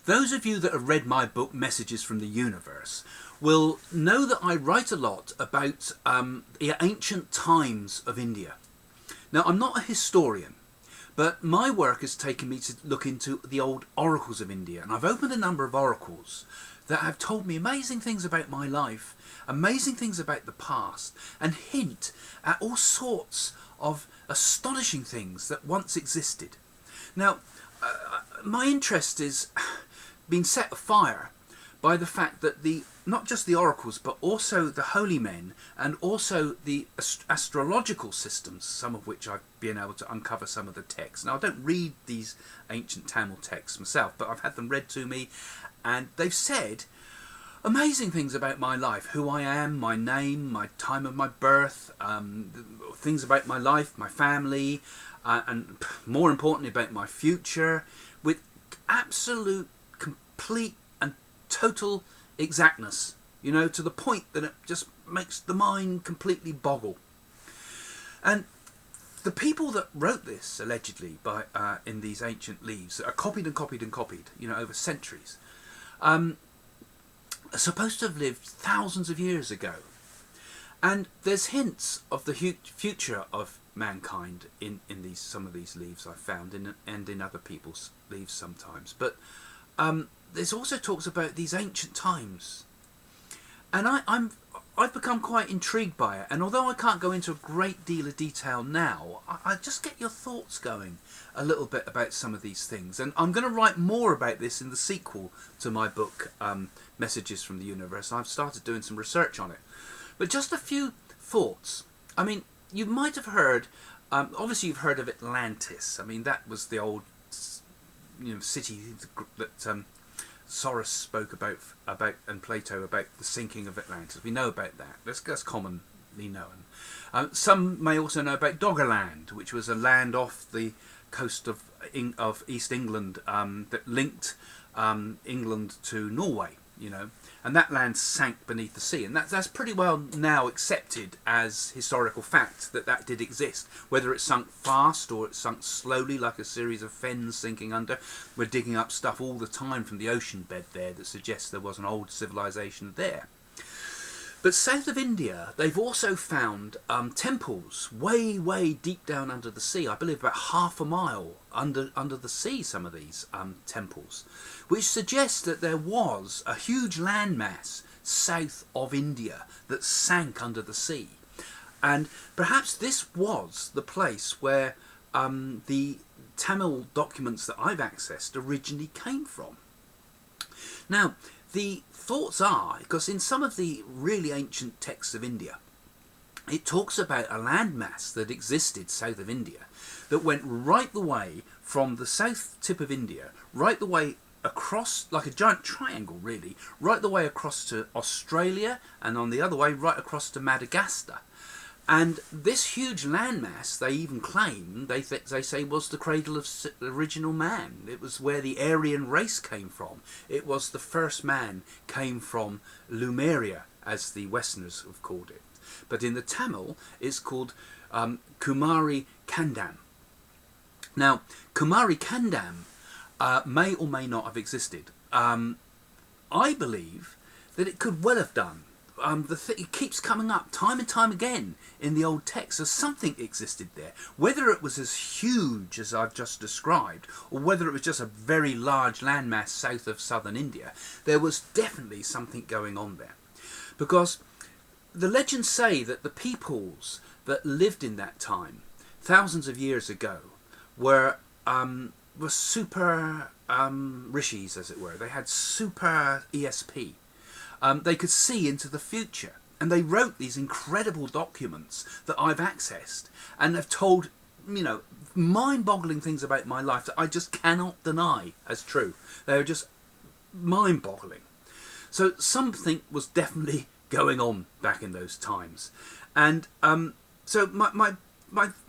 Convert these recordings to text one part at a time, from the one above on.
those of you that have read my book, Messages from the Universe, will know that I write a lot about the ancient times of India. Now, I'm not a historian, but my work has taken me to look into the old oracles of India, and I've opened a number of oracles that have told me amazing things about my life, amazing things about the past, and hint at all sorts of astonishing things that once existed. Now, my interest is being set afire by the fact that not just the oracles, but also the holy men, and also the astrological systems, some of which I've been able to uncover some of the texts. Now, I don't read these ancient Tamil texts myself, but I've had them read to me, and they've said amazing things about my life, who I am, my name, my time of my birth, things about my life, my family, and more importantly about my future, with absolute, complete and total exactness, you know, to the point that it just makes the mind completely boggle. And the people that wrote this, allegedly, by in these ancient leaves, that are copied and copied and copied, you know, over centuries, are supposed to have lived thousands of years ago. And there's hints of the future of mankind in some of these leaves I've found, and in other people's leaves sometimes. But there's also talks about these ancient times, and I've become quite intrigued by it. And although I can't go into a great deal of detail now, I just get your thoughts going a little bit about some of these things. And I'm going to write more about this in the sequel to my book, Messages from the Universe. I've started doing some research on it. But just a few thoughts. I mean, you might have heard, obviously you've heard of Atlantis. I mean, that was the old, you know, city that Soros spoke about, and Plato, about the sinking of Atlantis. We know about that. That's commonly known. Some may also know about Doggerland, which was a land off the coast of East England that linked England to Norway, you know, and that land sank beneath the sea, and that's pretty well now accepted as historical fact that did exist. Whether it sunk fast or it sunk slowly, like a series of fens sinking under, we're digging up stuff all the time from the ocean bed there that suggests there was an old civilization there. But south of India, they've also found temples way, way deep down under the sea. I believe about half a mile under the sea, some of these temples, which suggests that there was a huge landmass south of India that sank under the sea. And perhaps this was the place where the Tamil documents that I've accessed originally came from. Now, the thoughts are, because in some of the really ancient texts of India, it talks about a landmass that existed south of India that went right the way from the south tip of India, right the way across, like a giant triangle really, right the way across to Australia, and on the other way right across to Madagascar. And this huge landmass, they even claim, they say, was the cradle of original man. It was where the Aryan race came from. It was the first man came from Lemuria, as the Westerners have called it. But in the Tamil, it's called Kumari Kandam. Now, Kumari Kandam may or may not have existed. I believe that it could well have done. It keeps coming up time and time again in the old texts as something existed there. Whether it was as huge as I've just described, or whether it was just a very large landmass south of southern India, there was definitely something going on there. Because the legends say that the peoples that lived in that time, thousands of years ago, were super rishis, as it were. They had super ESP. They could see into the future, and they wrote these incredible documents that I've accessed and have told, you know, mind-boggling things about my life that I just cannot deny as true. They are just mind-boggling. So something was definitely going on back in those times, and so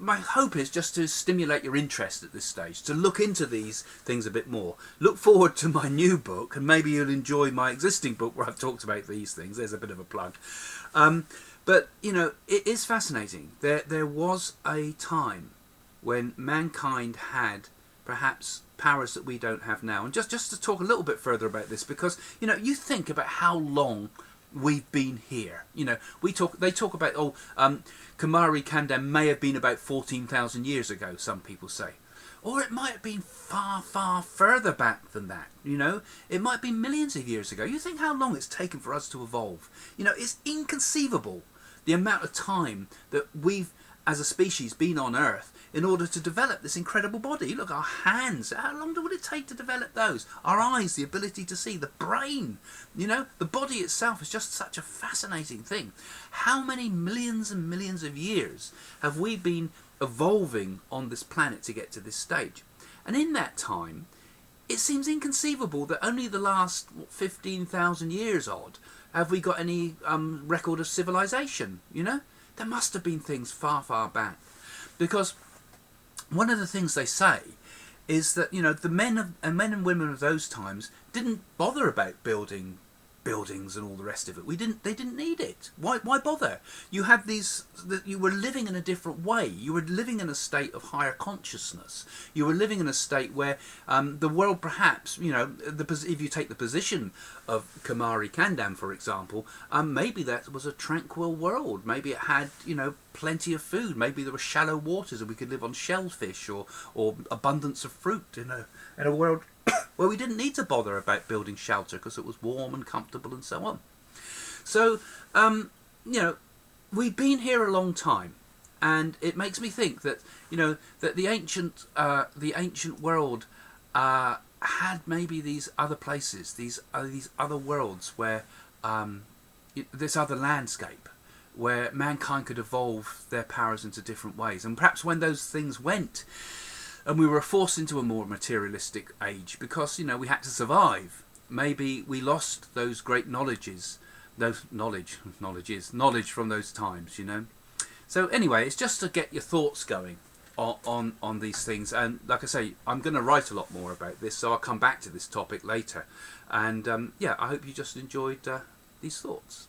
my hope is just to stimulate your interest at this stage, to look into these things a bit more. Look forward to my new book, and maybe you'll enjoy my existing book where I've talked about these things. There's a bit of a plug. But, you know, it is fascinating. There was a time when mankind had perhaps powers that we don't have now. And just to talk a little bit further about this, because, you know, you think about how long we've been here. You know, they talk about, Kumari Kandam may have been about 14,000 years ago, some people say. Or it might have been far, far further back than that, you know. It might be millions of years ago. You think how long it's taken for us to evolve. You know, it's inconceivable the amount of time that we've, as a species, been on Earth in order to develop this incredible body. Look, our hands, how long would it take to develop those? Our eyes, the ability to see, the brain, you know, the body itself is just such a fascinating thing. How many millions and millions of years have we been evolving on this planet to get to this stage? And in that time, it seems inconceivable that only the last 15,000 years odd have we got any record of civilization, you know? There must have been things far, far back. Because one of the things they say is that, you know, the men and women of those times didn't bother about building buildings and all the rest of it. They didn't need it. Why bother? You had you were living in a different way. You were living in a state of higher consciousness. You were living in a state where the world, perhaps, you know, if you take the position of Kumari Kandam, for example, maybe that was a tranquil world. Maybe it had, you know, plenty of food. Maybe there were shallow waters and we could live on shellfish or abundance of fruit in a world where we didn't need to bother about building shelter because it was warm and comfortable and so on. So, you know, we've been here a long time, and it makes me think that, you know, that the ancient world had maybe these other places, these other worlds where this other landscape where mankind could evolve their powers into different ways. And perhaps when those things went, and we were forced into a more materialistic age because, you know, we had to survive, maybe we lost those great knowledge from those times, you know. So anyway, it's just to get your thoughts going on these things. And like I say, I'm going to write a lot more about this, so I'll come back to this topic later. And yeah, I hope you just enjoyed these thoughts.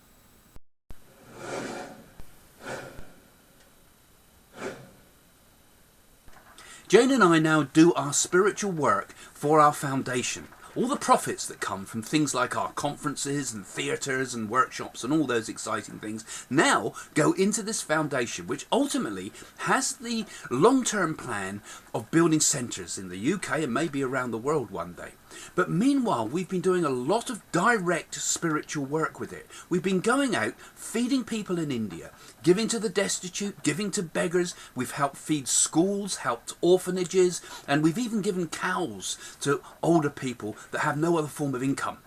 Jane and I now do our spiritual work for our foundation. All the profits that come from things like our conferences and theatres and workshops and all those exciting things now go into this foundation, which ultimately has the long-term plan of building centres in the UK and maybe around the world one day. But meanwhile, we've been doing a lot of direct spiritual work with it. We've been going out, feeding people in India, giving to the destitute, giving to beggars. We've helped feed schools, helped orphanages, and we've even given cows to older people that have no other form of income.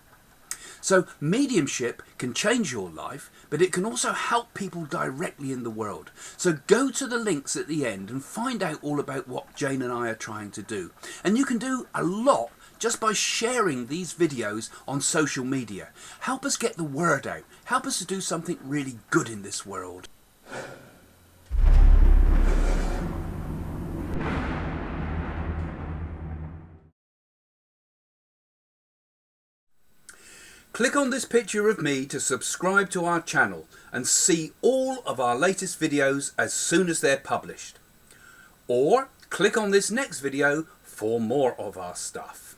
So mediumship can change your life, but it can also help people directly in the world. So go to the links at the end and find out all about what Jane and I are trying to do. And you can do a lot just by sharing these videos on social media. Help us get the word out. Help us to do something really good in this world. Click on this picture of me to subscribe to our channel and see all of our latest videos as soon as they're published. Or click on this next video for more of our stuff.